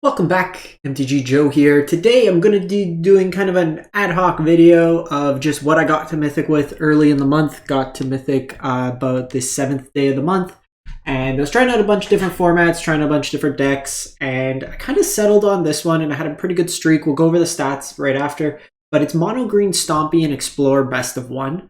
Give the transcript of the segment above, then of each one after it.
Welcome back, MTG Joe here. Today I'm going to be doing kind of an ad hoc video of just what I got to Mythic with early in the month. Got to Mythic about the 7th day of the month. And I was trying out a bunch of different formats, trying a bunch of different decks, and I kind of settled on this one and I had a pretty good streak. We'll go over the stats right after. But it's Mono Green Stompy and Explore Best of 1.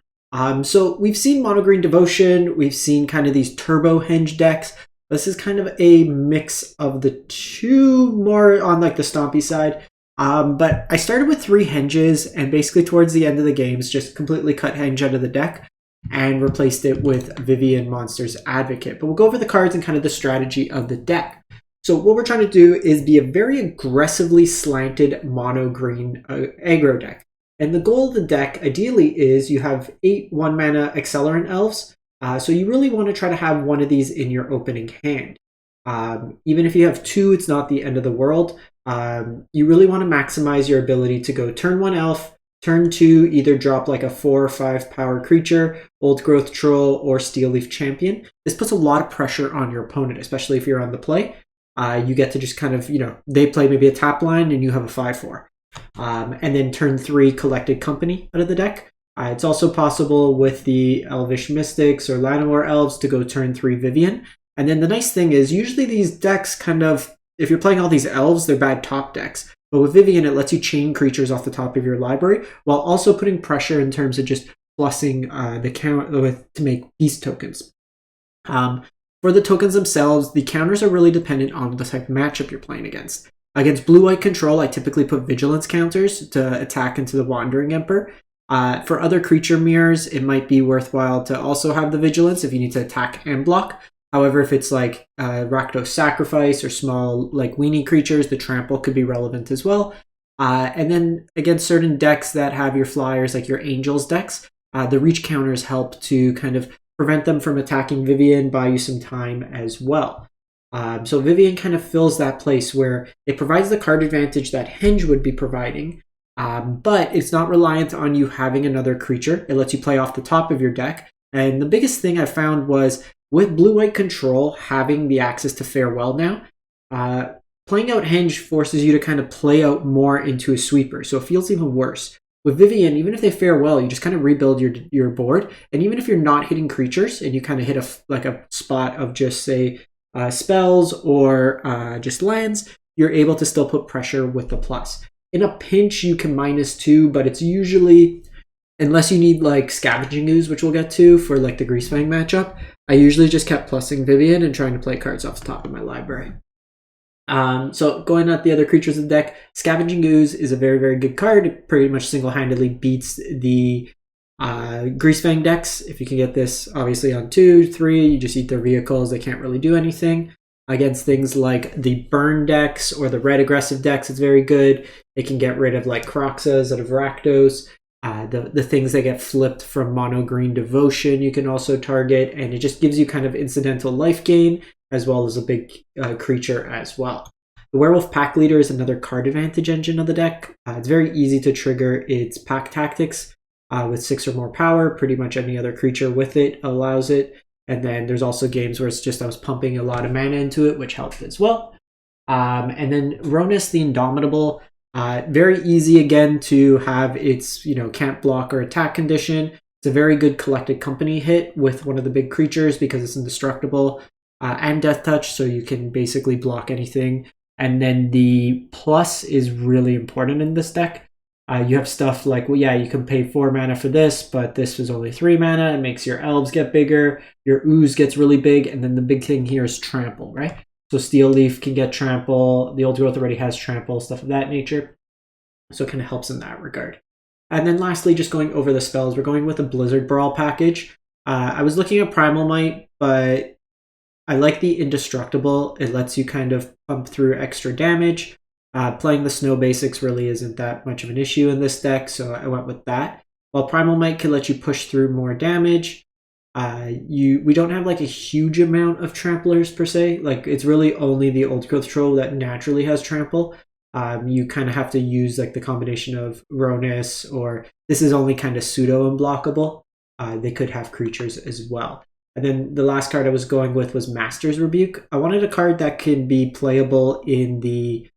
So we've seen Mono Green Devotion, we've seen kind of these turbo henge decks. This is kind of a mix of the two, more on like the stompy side. But I started with 3 henges and basically towards the end of the games just completely cut henge out of the deck and replaced it with Vivian Monster's Advocate. But we'll go over the cards and kind of the strategy of the deck. So what we're trying to do is be a very aggressively slanted mono green aggro deck. And the goal of the deck ideally is you have 8 1-mana Accelerant Elves. So you really want to try to have one of these in your opening hand. Even if you have 2, it's not the end of the world. You really want to maximize your ability to go turn 1 elf, turn 2 either drop like a 4 or 5 power creature, Old Growth Troll, or Steel Leaf Champion. This puts a lot of pressure on your opponent, especially if you're on the play. You get to just kind of, they play maybe a tap line and you have a 5/4. And then turn 3 Collected Company out of the deck. It's also possible with the Elvish Mystics or Llanowar Elves to go turn 3 Vivian. And then the nice thing is usually these decks kind of, if you're playing all these elves, they're bad top decks. But with Vivian, it lets you chain creatures off the top of your library while also putting pressure in terms of just plussing the count to make beast tokens. For the tokens themselves, the counters are really dependent on the type of matchup you're playing against. Against blue-white control, I typically put vigilance counters to attack into the Wandering Emperor. For other creature mirrors, it might be worthwhile to also have the vigilance if you need to attack and block. However, if it's like Rakdos Sacrifice or small like weenie creatures, the trample could be relevant as well. And then against certain decks that have your flyers, like your Angels decks, the reach counters help to kind of prevent them from attacking Vivian, buy you some time as well. So Vivian kind of fills that place where it provides the card advantage that Henge would be providing, but it's not reliant on you having another creature. It lets you play off the top of your deck. And the biggest thing I found was with blue-white control having the access to Farewell now, playing out Henge forces you to kind of play out more into a sweeper, so it feels even worse. With Vivian, even if they Farewell, you just kind of rebuild your board, and even if you're not hitting creatures and you kind of hit a spot of just say spells or just lands, you're able to still put pressure with the plus. In a pinch, you can -2, but it's usually, unless you need like Scavenging Ooze, which we'll get to for like the Greasefang matchup, I usually just kept plussing Vivian and trying to play cards off the top of my library. So going at the other creatures in the deck, Scavenging Ooze is a very, very good card. It pretty much single-handedly beats the Greasefang decks. If you can get this, obviously on 2, 3, you just eat their vehicles. They can't really do anything. Against things like the burn decks or the red aggressive decks, it's very good. It can get rid of like Croxas out of Rakdos. The things that get flipped from mono green devotion you can also target, and it just gives you kind of incidental life gain as well as a big creature as well. The Werewolf Pack Leader is another card advantage engine of the deck. It's very easy to trigger its pack tactics with 6 or more power. Pretty much any other creature with it allows it. And then there's also games where it's just I was pumping a lot of mana into it, which helped as well. And then Ronus the Indomitable, very easy again to have its can't block or attack condition. It's a very good Collected Company hit with one of the big creatures because it's indestructible and Death Touch, so you can basically block anything. And then the plus is really important in this deck. You have stuff like, well, yeah, you can pay 4 mana for this, but this was only 3 mana. It makes your elves get bigger. Your ooze gets really big. And then the big thing here is trample, right? So Steel Leaf can get trample. The Old Growth already has trample, stuff of that nature. So it kind of helps in that regard. And then lastly, just going over the spells, we're going with a Blizzard Brawl package. I was looking at Primal Might, but I like the Indestructible. It lets you kind of pump through extra damage. Playing the snow basics really isn't that much of an issue in this deck, so I went with that. While Primal Might can let you push through more damage, we don't have like a huge amount of tramplers per se. Like it's really only the Old Growth Troll that naturally has trample. You kind of have to use like the combination of Ronus, or this is only kind of pseudo unblockable. They could have creatures as well. And then the last card I was going with was Master's Rebuke. I wanted a card that can be playable in the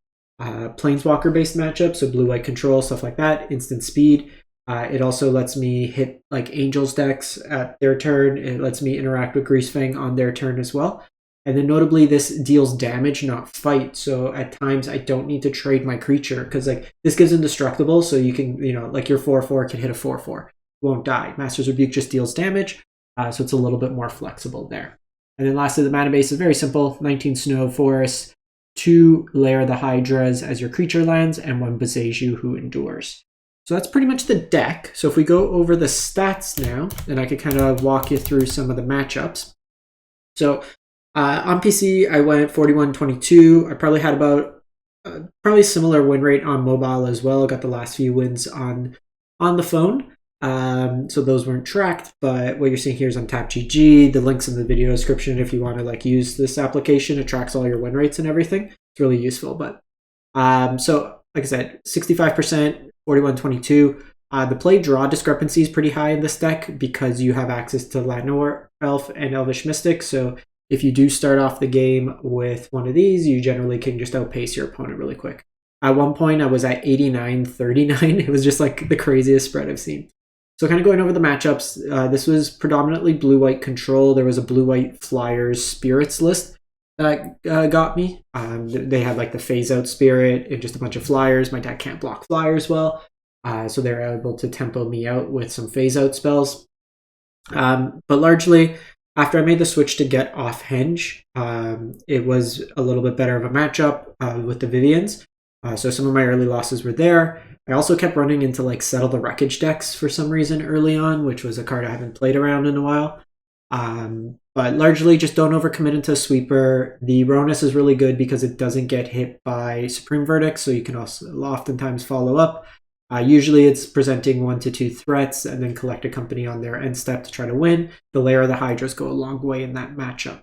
Planeswalker based matchup, so blue-white control, stuff like that, instant speed. It also lets me hit like Angels decks at their turn. It lets me interact with Greasefang on their turn as well. And then notably, this deals damage, not fight. So at times I don't need to trade my creature because like this gives indestructible. So you can, like your 4/4 can hit a 4/4, won't die. Master's Rebuke just deals damage. So it's a little bit more flexible there. And then lastly, the mana base is very simple: 19 Snow Forests, 2 Lair the Hydras as your creature lands, and 1 Boseiju who endures. So that's pretty much the deck. So if we go over the stats now, then I could kind of walk you through some of the matchups. So on PC, I went 41-22. I probably had about probably similar win rate on mobile as well. Got the last few wins on the phone. So those weren't tracked, but what you're seeing here is on TapGG. The link's in the video description if you want to like use this application. It tracks all your win rates and everything. It's really useful. But so like I said, 65%, 41-22. The play draw discrepancy is pretty high in this deck because you have access to Llanowar Elf and Elvish Mystic. So if you do start off the game with one of these, you generally can just outpace your opponent really quick. At one point, I was at 89-39. It was just like the craziest spread I've seen. So kind of going over the matchups, this was predominantly blue-white control. There was a blue-white Flyers Spirits list that got me. They had like the phase-out Spirit and just a bunch of Flyers. My deck can't block Flyers well, so they're able to tempo me out with some phase-out spells. But largely, after I made the switch to get off henge, it was a little bit better of a matchup with the Vivians. So some of my early losses were there. I also kept running into like Settle the Wreckage decks for some reason early on, which was a card I haven't played around in a while. But largely just don't overcommit into a sweeper. The Ronus is really good because it doesn't get hit by Supreme Verdict, so you can also oftentimes follow up. Usually it's presenting 1 to 2 threats and then collect a company on their end step to try to win. The Lair of the Hydras go a long way in that matchup.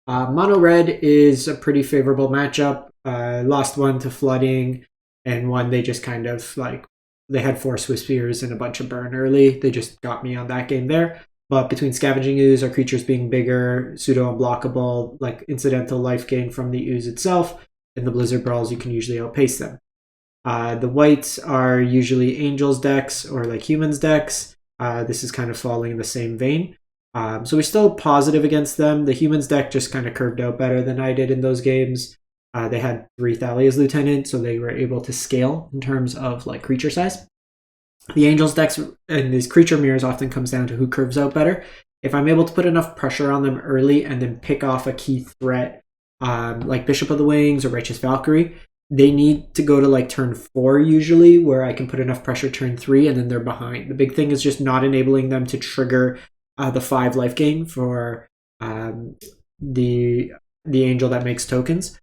Mono Red is a pretty favorable matchup. Lost one to Flooding, and one they just kind of like, they had 4 Swiss Spears and a bunch of burn early. They just got me on that game there. But between Scavenging Ooze, our creatures being bigger, pseudo unblockable, like incidental life gain from the ooze itself, and the Blizzard Brawls, you can usually outpace them. The whites are usually Angels decks or like Humans decks. This is kind of falling in the same vein. So we're still positive against them. The Humans deck just kind of curved out better than I did in those games. They had 3 Thalia's Lieutenant, so they were able to scale in terms of like creature size. The Angels decks and these creature mirrors often comes down to who curves out better. If I'm able to put enough pressure on them early and then pick off a key threat like Bishop of the Wings or Righteous Valkyrie, they need to go to like turn 4 usually, where I can put enough pressure turn 3 and then they're behind. The big thing is just not enabling them to trigger the 5 life gain for the angel that makes tokens.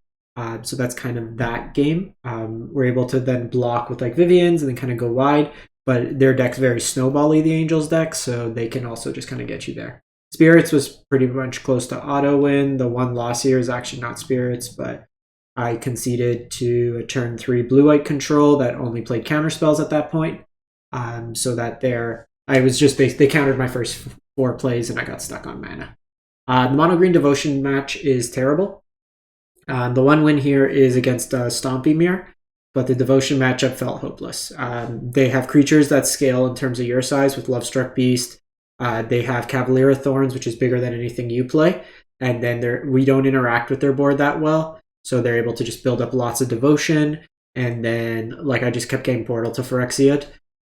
So that's kind of that game. We're able to then block with like Vivians and then kind of go wide, but their deck's very snowbally, the Angels deck, so they can also just kind of get you there. Spirits was pretty much close to auto win. The one loss here is actually not Spirits, but I conceded to a turn 3 blue-white control that only played counter spells at that point. So that they countered my first 4 plays and I got stuck on mana. The mono-green Devotion match is terrible. The one win here is against Stompy Mirror, but the Devotion matchup felt hopeless. They have creatures that scale in terms of your size with Lovestruck Beast. They have Cavalier of Thorns, which is bigger than anything you play, and then we don't interact with their board that well, so they're able to just build up lots of Devotion, and then like I just kept getting Portal to Phyrexian,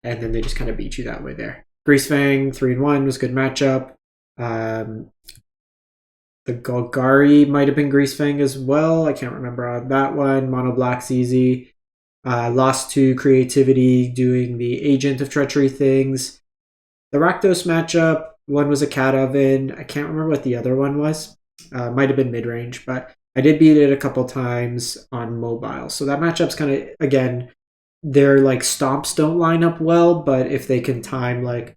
and then they just kind of beat you that way there. Greasefang 3-1 was a good matchup. The Golgari might have been Greasefang as well. I can't remember on that one. Mono Black's easy. Lost to Creativity doing the Agent of Treachery things. The Rakdos matchup, one was a Cat Oven. I can't remember what the other one was. Might have been mid-range, but I did beat it a couple times on mobile. So that matchup's kind of, again, their like stomps don't line up well, but if they can time like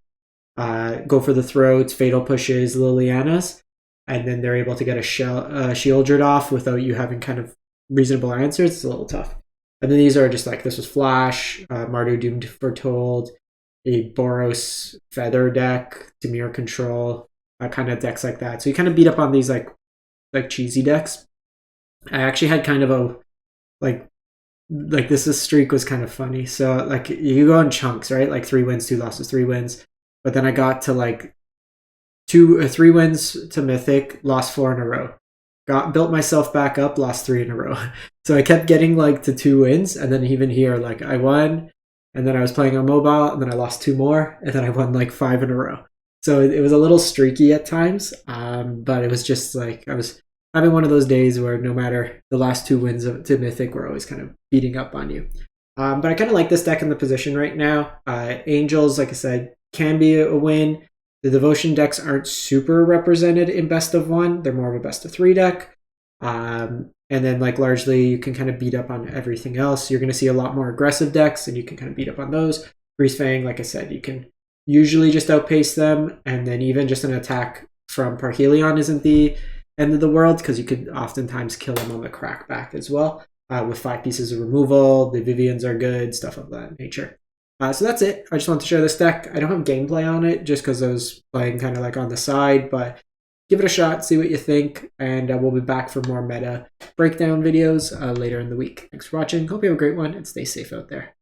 go for the throats, fatal pushes, Lilianas, and then they're able to get a Shieldred off without you having kind of reasonable answers, it's a little tough. And then these are just like, this was Flash, Mardu Doomed Foretold, a Boros Feather deck, Dimir Control, kind of decks like that. So you kind of beat up on these like cheesy decks. I actually had kind of a like like this streak was kind of funny. So like you go in chunks, right? Like 3 wins, 2 losses, 3 wins. But then I got to like 3 wins to Mythic, lost 4 in a row. Built myself back up, lost 3 in a row. So I kept getting like to 2 wins, and then even here, like I won, and then I was playing on mobile, and then I lost 2 more, and then I won like 5 in a row. So it was a little streaky at times, but it was just like I was having one of those days where no matter the last 2 wins to Mythic, we're always kind of beating up on you. But I kind of like this deck in the position right now. Angels, like I said, can be a win. The Devotion decks aren't super represented in best of 1. They're more of a best of 3 deck. And then like largely you can kind of beat up on everything else. You're going to see a lot more aggressive decks and you can kind of beat up on those. Grease Fang, like I said, you can usually just outpace them. And then even just an attack from Parhelion isn't the end of the world because you could oftentimes kill them on the crackback as well. With 5 pieces of removal, the Vivians are good, stuff of that nature. So that's it. I just want to share this deck. I don't have gameplay on it just because I was playing kind of like on the side, but give it a shot, see what you think, and we'll be back for more meta breakdown videos later in the week. Thanks for watching. Hope you have a great one, and stay safe out there.